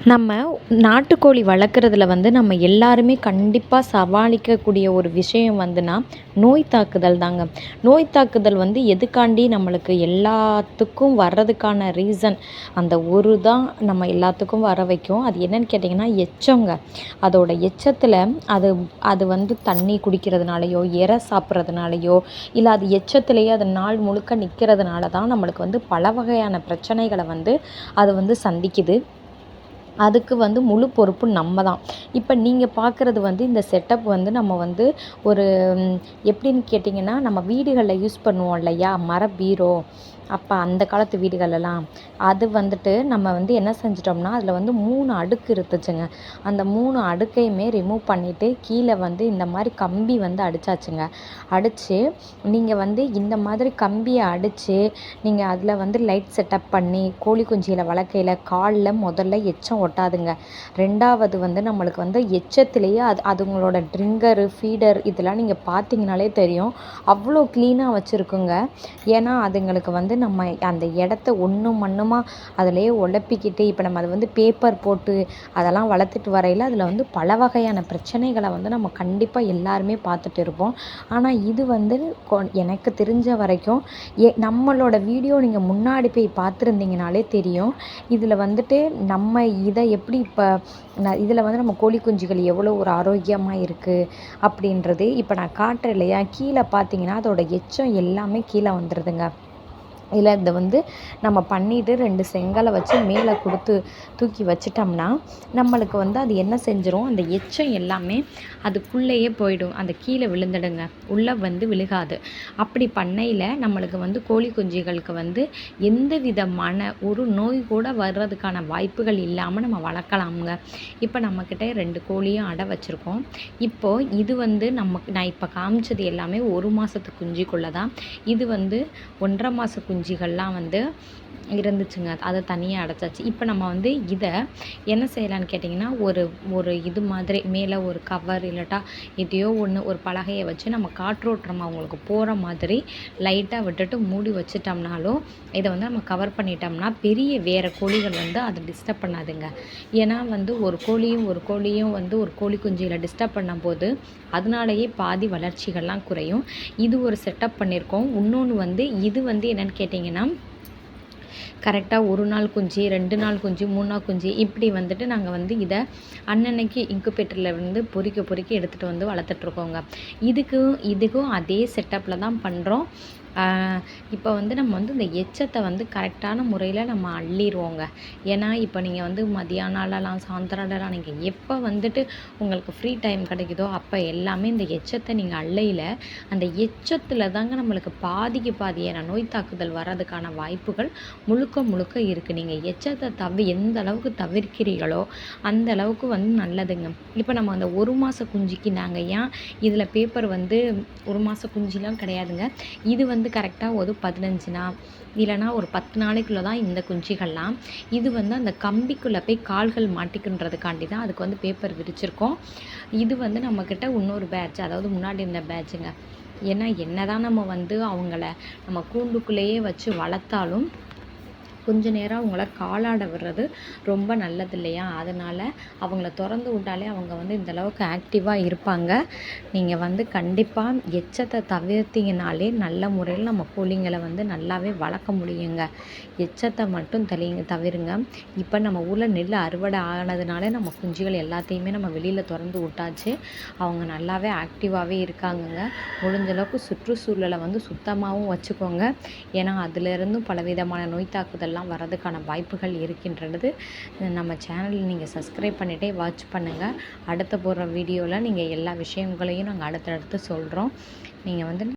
நம்ம நாட்டுக்கோழி வளர்க்குறதுல வந்து நம்ம எல்லாருமே கண்டிப்பாக சமாளிக்கக்கூடிய ஒரு விஷயம் வந்துன்னா நோய் தாக்குதல் தாங்க. நோய் தாக்குதல் வந்து எதுக்காண்டி நம்மளுக்கு எல்லாத்துக்கும் வர்றதுக்கான ரீசன் அந்த ஒரு தான் நம்ம எல்லாத்துக்கும் வர வைக்கும். அது என்னன்னு கேட்டிங்கன்னா எச்சங்க. அதோட எச்சத்தில் அது அது வந்து தண்ணி குடிக்கிறதுனாலையோ இரை சாப்பிட்றதுனாலையோ இல்லை அது எச்சத்திலேயே அது நாள் முழுக்க நிற்கிறதுனால தான் நம்மளுக்கு வந்து பல வகையான பிரச்சனைகளை வந்து அது வந்து சந்திக்குது. அதுக்கு வந்து முழு பொறுப்பு நம்ம தான். இப்போ நீங்கள் பார்க்குறது வந்து இந்த செட்டப் வந்து நம்ம வந்து ஒரு எப்படின்னு கேட்டிங்கன்னா நம்ம வீடுகளில் யூஸ் பண்ணுவோம் இல்லையா, மர பீரோ. அப்போ அந்த காலத்து வீடுகளெல்லாம் அது வந்துட்டு நம்ம வந்து என்ன செஞ்சிட்டோம்னா அதில் வந்து 3 அடுக்கு இருந்துச்சுங்க. அந்த 3 அடுக்கையுமே ரிமூவ் பண்ணிவிட்டு கீழே வந்து இந்த மாதிரி கம்பி வந்து அடித்தாச்சுங்க. அடித்து நீங்கள் வந்து இந்த மாதிரி கம்பியை அடித்து நீங்கள் அதில் வந்து லைட் செட்டப் பண்ணி கோழி குஞ்சியில் வளர்க்கையில் காலில் முதல்ல எச்சம் ஒட்டாதுங்க. ரெண்டாவது வந்து நம்மளுக்கு வந்து எச்சத்துலேயே அதுங்களோட ட்ரிங்கரு ஃபீடர் இதெல்லாம் நீங்கள் பார்த்தீங்கனாலே தெரியும், அவ்வளோ க்ளீனாக வச்சுருக்குங்க. ஏன்னா அதுங்களுக்கு வந்து நம்ம அந்த இடத்த ஒன்றும் மண்ணுமா அதிலேயே உழப்பிக்கிட்டு இப்போ நம்ம அதை வந்து பேப்பர் போட்டு அதெல்லாம் வளர்த்துட்டு வரையில் அதில் வந்து பல வகையான பிரச்சனைகளை வந்து நம்ம கண்டிப்பாக எல்லாருமே பார்த்துட்டு இருப்போம். ஆனால் இது வந்து எனக்கு தெரிஞ்ச வரைக்கும் நம்மளோட வீடியோ நீங்கள் முன்னாடி போய் பார்த்துருந்தீங்கனாலே தெரியும். இதில் வந்துட்டு நம்ம இதை எப்படி இப்போ இதில் வந்து நம்ம கோழி குஞ்சுகள் எவ்வளோ ஒரு ஆரோக்கியமாக இருக்குது அப்படின்றது இப்போ நான் காட்டுறேன் இல்லையா, கீழே பார்த்தீங்கன்னா அதோட எச்சம் எல்லாமே கீழே வந்துடுதுங்க. இல்லை இதை வந்து நம்ம பண்ணிவிட்டு 2 செங்கலை வச்சு மேலே கொடுத்து தூக்கி வச்சிட்டோம்னா நம்மளுக்கு வந்து அது என்ன செஞ்சிடும், அந்த எச்சம் எல்லாமே அதுக்குள்ளேயே போயிடும், அந்த கீழே விழுந்துடுங்க, உள்ளே வந்து விழுகாது. அப்படி பண்ணையில் நம்மளுக்கு வந்து கோழி குஞ்சுகளுக்கு வந்து எந்த விதமான ஒரு நோய் கூட வர்றதுக்கான வாய்ப்புகள் இல்லாமல் நம்ம வளர்க்கலாமுங்க. இப்போ நம்மக்கிட்ட 2 கோழியும் அடை வச்சுருக்கோம். இப்போது இது வந்து நான் இப்போ காமிச்சது எல்லாமே 1 மாதத்து குஞ்சுக்குள்ளே தான். இது வந்து 1.5 மாத குஞ்சுகள்லாம் வந்து இருந்துச்சுங்க, அதை தனியாக அடைச்சாச்சு. இப்போ நம்ம வந்து இதை என்ன செய்யலான்னு கேட்டிங்கன்னா ஒரு இது மாதிரி மேலே ஒரு கவர் இல்லாட்டா எதையோ ஒன்று ஒரு பலகையை வச்சு நம்ம காற்றோட்டம் அவங்களுக்கு போகிற மாதிரி லைட்டாக விட்டுட்டு மூடி வச்சிட்டோம்னாலும் இதை வந்து நம்ம கவர் பண்ணிட்டோம்னா பெரிய வேறு கோழிகள் வந்து அதை டிஸ்டர்ப் பண்ணாதுங்க. ஏன்னா வந்து ஒரு கோழியும் வந்து ஒரு கோழி குஞ்சியில் டிஸ்டர்ப் பண்ணும்போது அதனாலேயே பாதி வளர்ச்சிகள்லாம் குறையும். இது ஒரு செட்டப் பண்ணியிருக்கோம். இன்னொன்று வந்து இது வந்து என்னென்னு கேட்டிங்கன்னா கரெக்டாக 1 நாள் குஞ்சு, 2 நாள் குஞ்சு, 3 நாள் குஞ்சு இப்படி வந்துட்டு நாங்கள் வந்து இதை அன்னன்னைக்கு இன்குபேட்டரில் வந்து பொறிக்க எடுத்துகிட்டு வந்து வளர்த்துட்ருக்கோங்க. இதுக்கும் அதே செட்டப்பில் தான் பண்ணுறோம். இப்போ வந்து நம்ம வந்து இந்த எச்சத்தை வந்து கரெக்டான முறையில் நம்ம அள்ளிடுவோங்க. ஏன்னா இப்போ நீங்கள் வந்து மதியானம்லாம் சாயந்தரம்லாம் நீங்கள் எப்போ வந்துட்டு உங்களுக்கு ஃப்ரீ டைம் கிடைக்குதோ அப்போ எல்லாமே இந்த எச்சத்தை நீங்கள் அள்ளையில் அந்த எச்சத்தில் தாங்க நம்மளுக்கு பாதிக்கு பாதியான நோய் தாக்குதல் வர்றதுக்கான வாய்ப்புகள் முழுக்க இருக்குது. நீங்கள் எச்சத்தை எந்த அளவுக்கு தவிர்க்கிறீங்களோ அந்த அளவுக்கு வந்து நல்லதுங்க. இப்போ நம்ம அந்த 1 மாத குஞ்சுக்கு நாங்கள் ஏன் இதில் பேப்பர் வந்து 1 மாத குஞ்சுலாம் கிடையாதுங்க. இது வந்து கரெக்டாக ஒரு 15 நாள் இல்லைனா ஒரு 10 நாளைக்குள்ளே தான் இந்த குஞ்சுகள்லாம். இது வந்து அந்த கம்பிக்குள்ளே போய் கால்கள் மாட்டிக்குன்றதுக்காண்டி தான் அதுக்கு வந்து பேப்பர் விரிச்சிருக்கோம். இது வந்து நம்மக்கிட்ட இன்னொரு பேட்ச், அதாவது முன்னாடி இருந்த பேட்சுங்க. ஏன்னா என்ன தான் நம்ம வந்து அவங்கள நம்ம கூண்டுக்குள்ளேயே வச்சு வளர்த்தாலும் கொஞ்ச நேரம் அவங்கள காலாட விடுறது ரொம்ப நல்லது இல்லையா, அதனால் அவங்கள திறந்து விட்டாலே அவங்க வந்து இந்தளவுக்கு ஆக்டிவாக இருப்பாங்க. நீங்கள் வந்து கண்டிப்பாக எச்சத்தை தவிர்த்திங்கனாலே நல்ல முறையில் நம்ம கோழிங்களை வந்து நல்லாவே வளர்க்க முடியுங்க. எச்சத்தை மட்டும் தவிருங்க. இப்போ நம்ம ஊரில் நெல் அறுவடை ஆனதுனால நம்ம குஞ்சுகள் எல்லாத்தையுமே நம்ம வெளியில் திறந்து விட்டாச்சு. அவங்க நல்லாவே ஆக்டிவாகவே இருக்காங்கங்க. முடிஞ்சளவுக்கு சுற்றுச்சூழலை வந்து சுத்தமாகவும் வச்சுக்கோங்க. ஏன்னா அதிலிருந்தும் பலவிதமான நோய் தாக்குதல் வரதுக்கான வாய்ப்புகள் இருக்கின்றது. நம்ம சேனல் நீங்கள் சப்ஸ்கிரைப் பண்ணிட்டே வாட்ச் பண்ணுங்கள். அடுத்த போடுற வீடியோவில் நீங்கள் எல்லா விஷயங்களையும் நாங்கள் அடுத்தடுத்து சொல்கிறோம். நீங்கள் வந்து